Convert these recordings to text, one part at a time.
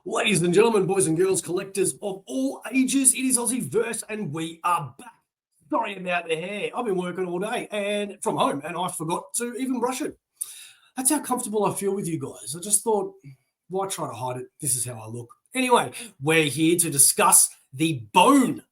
Ladies and gentlemen, boys and girls, collectors of all ages, it is AussieVerse and we are back. Sorry about the hair. I've been working all day and from home and I forgot to even brush it. That's how comfortable I feel with you guys. I just thought, why try to hide it? This is how I look. Anyway, we're here to discuss the Bone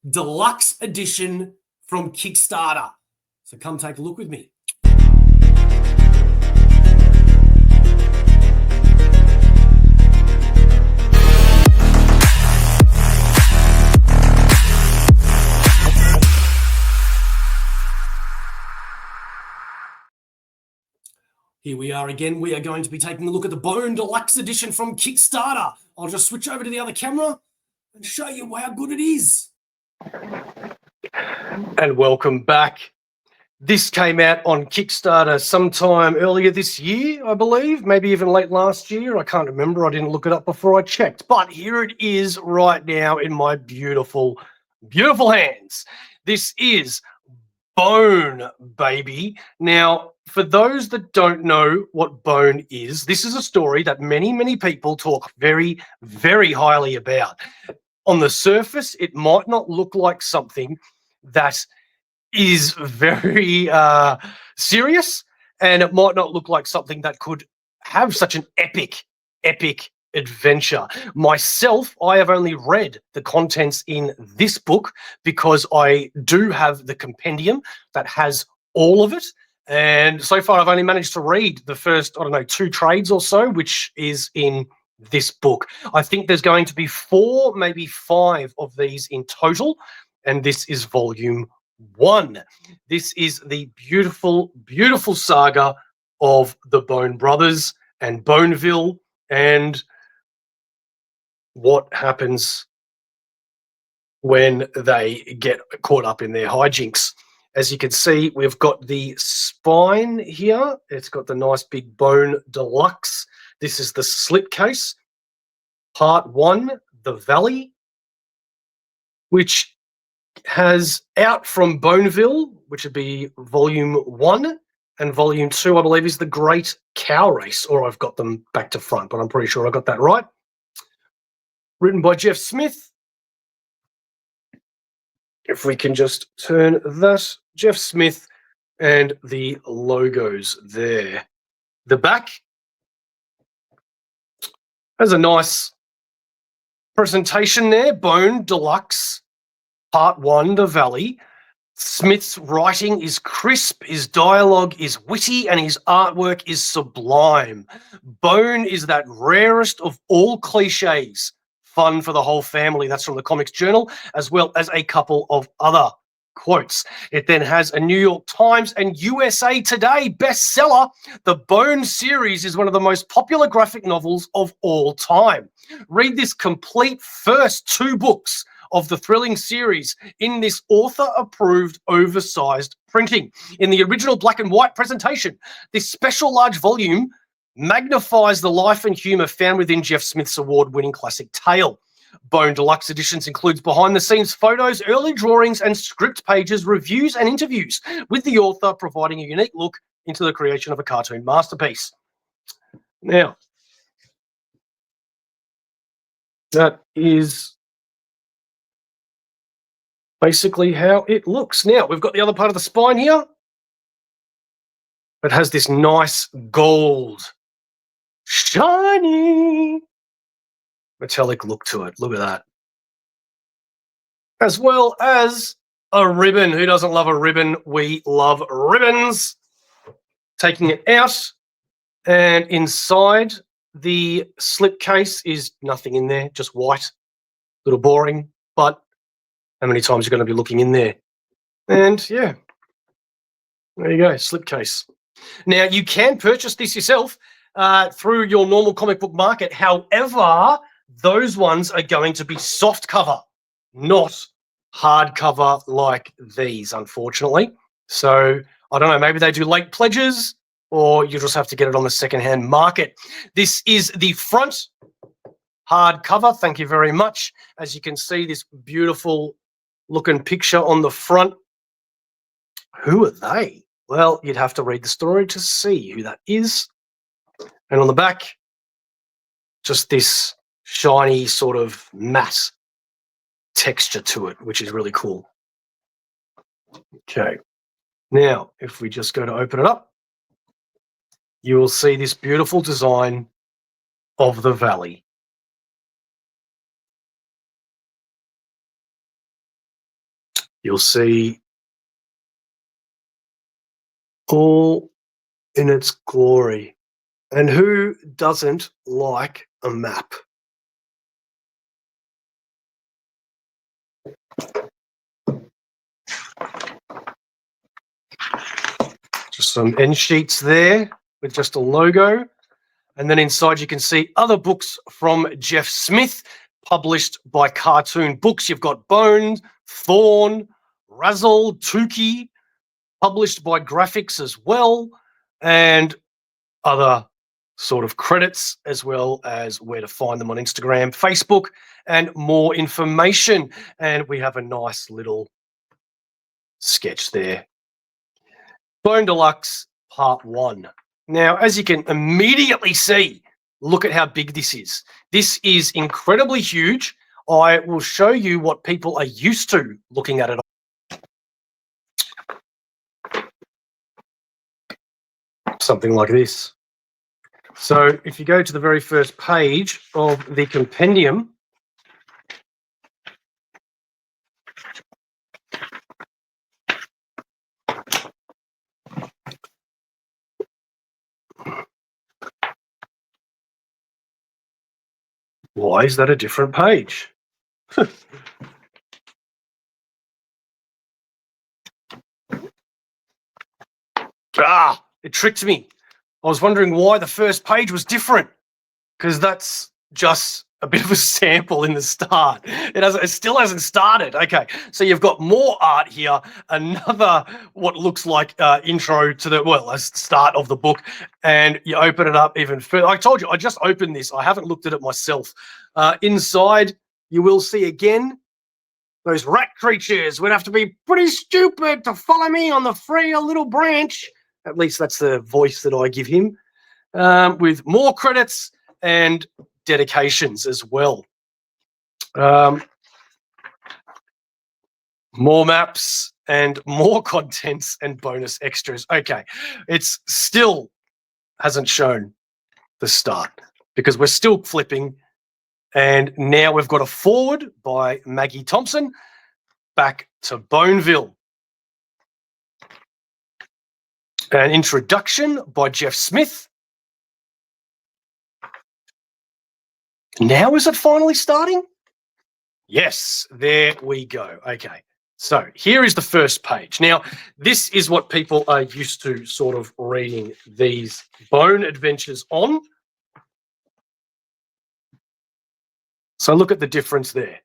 Deluxe Edition from Kickstarter. So come take a look with me. Here we are again. We are going to be taking a look at the Bone Deluxe Edition from Kickstarter. I'll just switch over to the other camera and show you how good it is. And welcome back. This came out on Kickstarter sometime earlier this year, I believe, maybe even late last year. I can't remember. I didn't look it up before I checked. But here it is right now in my beautiful, beautiful hands. This is Bone, baby. Now, for those that don't know what Bone is, this is a story that many, many people talk very, very highly about. On the surface, it might not look like something that is very serious, and it might not look like something that could have such an epic adventure. Myself, I have only read the contents in this book because I do have the compendium that has all of it. And so far, I've only managed to read the first, 2 trades or so, which is in this book. I think there's going to be 4, maybe 5 of these in total. And this is volume 1. This is the beautiful, beautiful saga of the Bone Brothers and Boneville and what happens when they get caught up in their hijinks. As you can see, we've got the spine here. It's got the nice big Bone Deluxe. This is the slipcase. Part 1, The Valley, which has Out from Boneville, which would be volume 1, and volume 2, I believe, is The Great Cow Race, or I've got them back to front, but I'm pretty sure I got that right. Written by Jeff Smith. If we can just turn that, Jeff Smith, and the logos there. The back has a nice presentation there. Bone Deluxe, Part 1, The Valley. Smith's writing is crisp, his dialogue is witty, and his artwork is sublime. Bone is that rarest of all cliches. Fun for the whole family. That's from the Comics Journal, as well as a couple of other quotes. It then has a New York Times and USA Today bestseller. The Bone series is one of the most popular graphic novels of all time. Read this complete first 2 books of the thrilling series in this author-approved oversized printing. In the original black and white presentation, this special large volume magnifies the life and humour found within Jeff Smith's award-winning classic tale. Bone Deluxe Editions includes behind-the-scenes photos, early drawings and script pages, reviews and interviews, with the author providing a unique look into the creation of a cartoon masterpiece. Now, that is basically how it looks. Now, we've got the other part of the spine here. It has this nice gold, shiny, metallic look to it. Look at that. As well as a ribbon. Who doesn't love a ribbon? We love ribbons. Taking it out, and inside the slipcase is nothing in there, just white. A little boring, but how many times you're going to be looking in there? And yeah, there you go, slipcase. Now, you can purchase this yourself through your normal comic book market. However, those ones are going to be soft cover, not hardcover like these, unfortunately. So I don't know, maybe they do late pledges, or you just have to get it on the secondhand market. This is the front hardcover. Thank you very much. As you can see, this beautiful looking picture on the front. Who are they? Well, you'd have to read the story to see who that is. And on the back, just this shiny sort of matte texture to it, which is really cool. Okay. Now, if we just go to open it up, you will see this beautiful design of the valley. You'll see all in its glory. And who doesn't like a map? Just some end sheets there with just a logo. And then inside you can see other books from Jeff Smith, published by Cartoon Books. You've got Bone, Thorn, Razzle, Tukey, published by Graphics as well, and other sort of credits, as well as where to find them on Instagram, Facebook, and more information. And we have a nice little sketch there. Bone Deluxe Part 1. Now, as you can immediately see, look at how big this is. This is incredibly huge. I will show you what people are used to looking at it. Something like this. So if you go to the very first page of the compendium, why is that a different page? It tricked me. I was wondering why the first page was different, because that's just a bit of a sample in the start. It still hasn't started. Okay, so you've got more art here, another what looks like intro to the start of the book, and you open it up even further. I told you, I just opened this. I haven't looked at it myself. Inside, you will see again those rat creatures would have to be pretty stupid to follow me on the frail little branch. At least that's the voice that I give him. With more credits and dedications as well. More maps and more contents and bonus extras. Okay, it's still hasn't shown the start because we're still flipping. And now we've got a forward by Maggie Thompson back to Boneville. An introduction by Jeff Smith. Now is it finally starting? Yes, there we go. Okay, so here is the first page. Now, this is what people are used to sort of reading these Bone adventures on. So look at the difference there.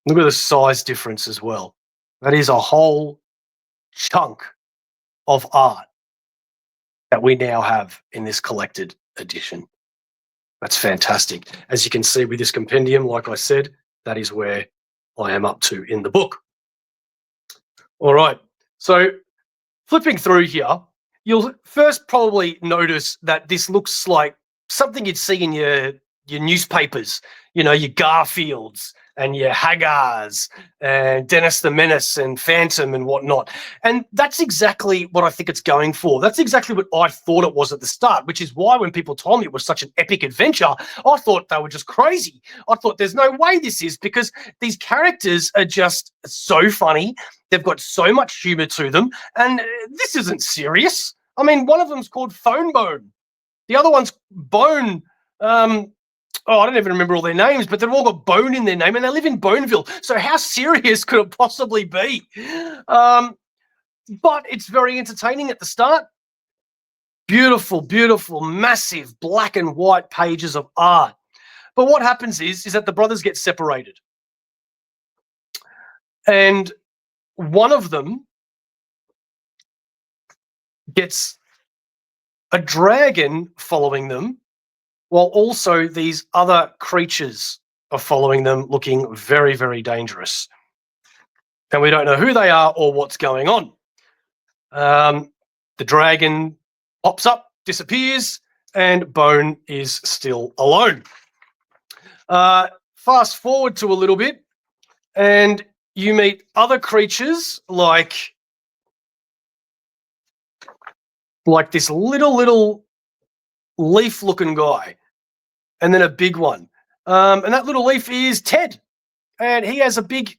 Look at the size difference as well. That is a whole chunk of art that we now have in this collected edition. That's fantastic. As you can see with this compendium, like I said, that is where I am up to in the book. All right, so flipping through here, you'll first probably notice that this looks like something you'd see in your newspapers, you know, your Garfields and your Haggars and Dennis the Menace and Phantom and whatnot. And that's exactly what I think it's going for. That's exactly what I thought it was at the start, which is why when people told me it was such an epic adventure, I thought they were just crazy. I thought there's no way this is, because these characters are just so funny. They've got so much humor to them. And this isn't serious. I mean, one of them's called Phone Bone. The other one's Bone. I don't even remember all their names, but they've all got Bone in their name and they live in Boneville. So how serious could it possibly be? But it's very entertaining at the start. Beautiful, beautiful, massive black and white pages of art. But what happens is that the brothers get separated. And one of them gets a dragon following them, while also these other creatures are following them, looking very, very dangerous. And we don't know who they are or what's going on. The dragon pops up, disappears, and Bone is still alone. Fast forward to a little bit, and you meet other creatures like this little leaf-looking guy, and then a big one. And that little leaf is Ted, and he has a big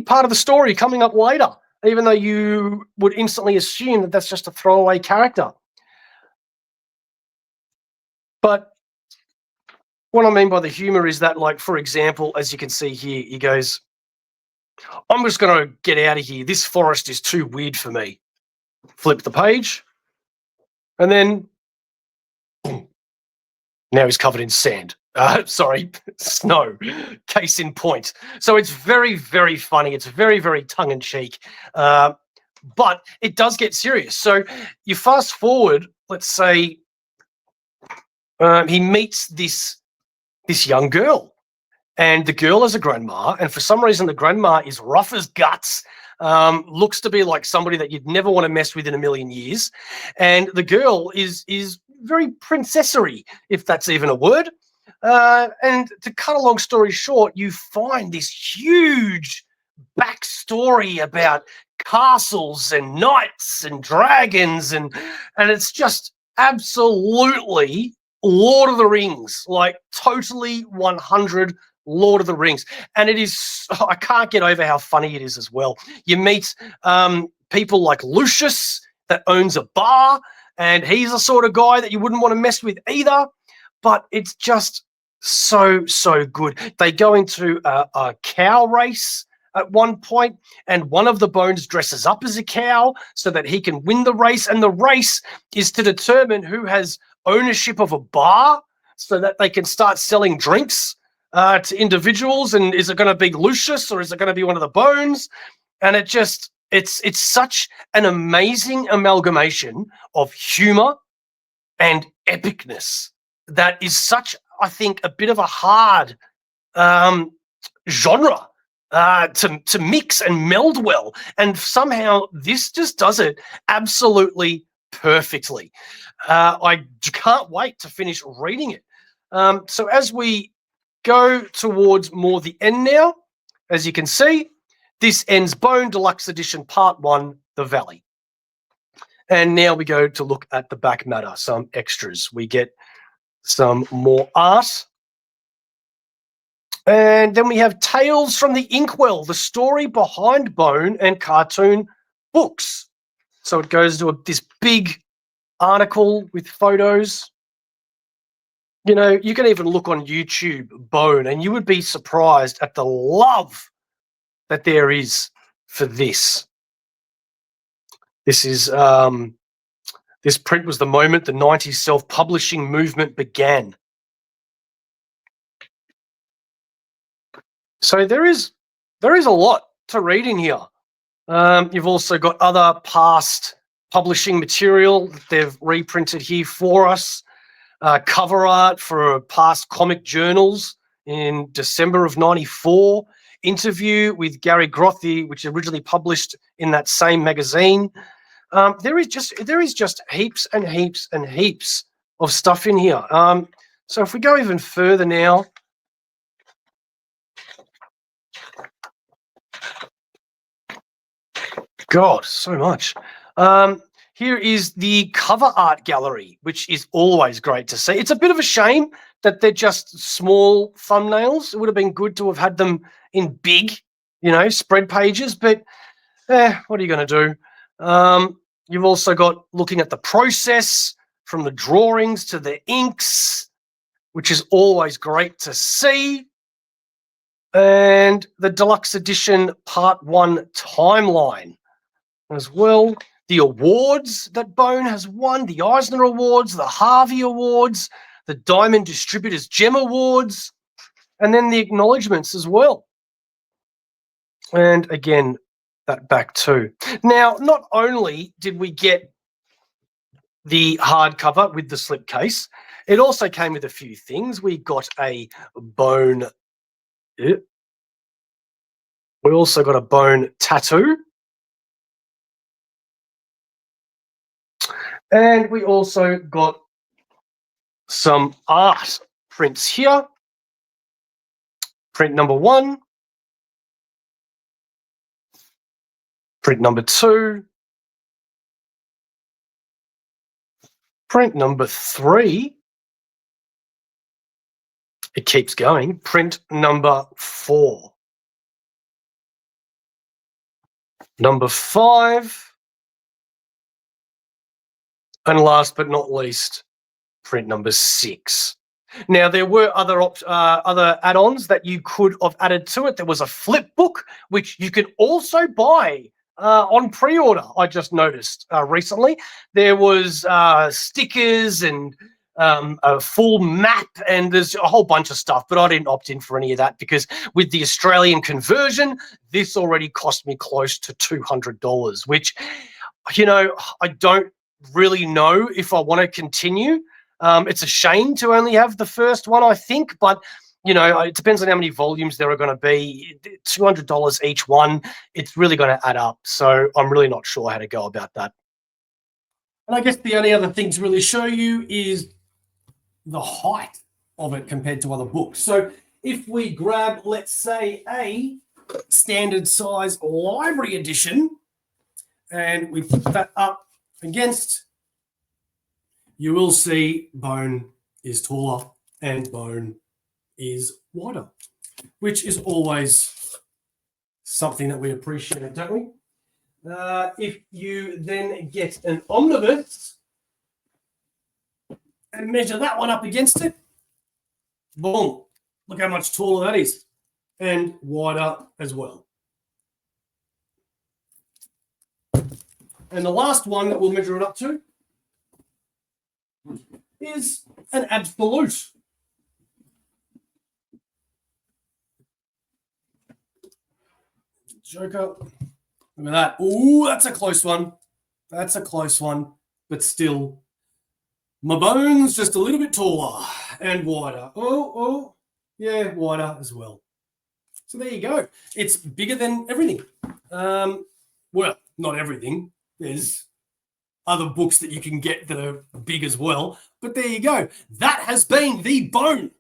part of the story coming up later, even though you would instantly assume that that's just a throwaway character. But what I mean by the humor is that, like, for example, as you can see here, he goes, "I'm just going to get out of here. This forest is too weird for me." Flip the page, and then now he's covered in sand. Sorry, snow. Case in point. So it's very, very funny. It's very, very tongue-in-cheek. But it does get serious. So you fast forward, let's say he meets this young girl. And the girl is a grandma, and for some reason the grandma is rough as guts, looks to be like somebody that you'd never want to mess with in a million years. And the girl is very princessery, if that's even a word. And to cut a long story short, you find this huge backstory about castles and knights and dragons, and it's just absolutely Lord of the Rings, like totally 100 Lord of the Rings. And it is, I can't get over how funny it is as well. You meet people like Lucius that owns a bar, and he's the sort of guy that you wouldn't want to mess with either. But it's just so good. They go into a cow race at one point, and one of the bones dresses up as a cow so that he can win the race. And the race is to determine who has ownership of a bar so that they can start selling drinks to individuals. And is it going to be Lucius or is it going to be one of the bones? And it's such an amazing amalgamation of humor and epicness that is such, I think, a bit of a hard genre to mix and meld well. And somehow this just does it absolutely perfectly. I can't wait to finish reading it. So as we go towards more the end now, as you can see, this ends Bone Deluxe Edition Part 1, The Valley. And now we go to look at the back matter, some extras. We get some more art. And then we have Tales from the Inkwell, the story behind Bone and cartoon books. So it goes to this big article with photos. You know, you can even look on YouTube, Bone, and you would be surprised at the love that there is for this. This is this print was the moment the 90s self-publishing movement began. So there is a lot to read in here. You've also got other past publishing material that they've reprinted here for us. Cover art for past comic journals in December of '94. Interview with Gary Grothy, which originally published in that same magazine. There is just heaps and heaps and heaps of stuff in here. So if we go even further now, God, so much. Here is the cover art gallery, which is always great to see. It's a bit of a shame that they're just small thumbnails. It would have been good to have had them in big, spread pages, but what are you going to do? You've also got looking at the process from the drawings to the inks, which is always great to see. And the Deluxe Edition Part 1 timeline as well. The awards that Bone has won, the Eisner Awards, the Harvey Awards, the Diamond Distributors Gem Awards, and then the acknowledgements as well. And again, that back too. Now, not only did we get the hardcover with the slipcase, it also came with a few things. We got a Bone. We also got a Bone tattoo. And we also got some art prints here. Print number 1. Print number 2. Print number 3. It keeps going. Print number 4. Number 5. And last but not least, print number 6. Now, there were other add-ons that you could have added to it. There was a flip book, which you could also buy on pre-order, I just noticed recently. There was stickers and a full map, and there's a whole bunch of stuff, but I didn't opt in for any of that because with the Australian conversion, this already cost me close to $200, which, you know, I don't really know if I want to continue. It's a shame to only have the first one, I think, but you know, it depends on how many volumes there are going to be. $200 each one, it's really going to add up. So I'm really not sure how to go about that. And I guess the only other thing to really show you is the height of it compared to other books. So if we grab, let's say, a standard size library edition, and we put that up against, you will see bone is taller and bone is wider, which is always something that we appreciate, don't we? If you then get an omnibus and measure that one up against it, boom, look how much taller that is, and wider as well. And the last one that we'll measure it up to is an absolute. Joker. Look at that. Ooh, that's a close one. That's a close one. But still, my bone's just a little bit taller and wider. Oh, yeah, wider as well. So there you go. It's bigger than everything. Well, not everything. There's other books that you can get that are big as well. But there you go. That has been the Bone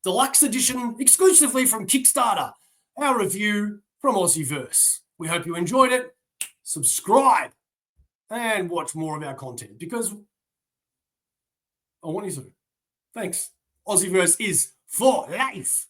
Deluxe Edition exclusively from Kickstarter. Our review from AussieVerse. We hope you enjoyed it. Subscribe and watch more of our content because I want you to. Thanks. AussieVerse is for life.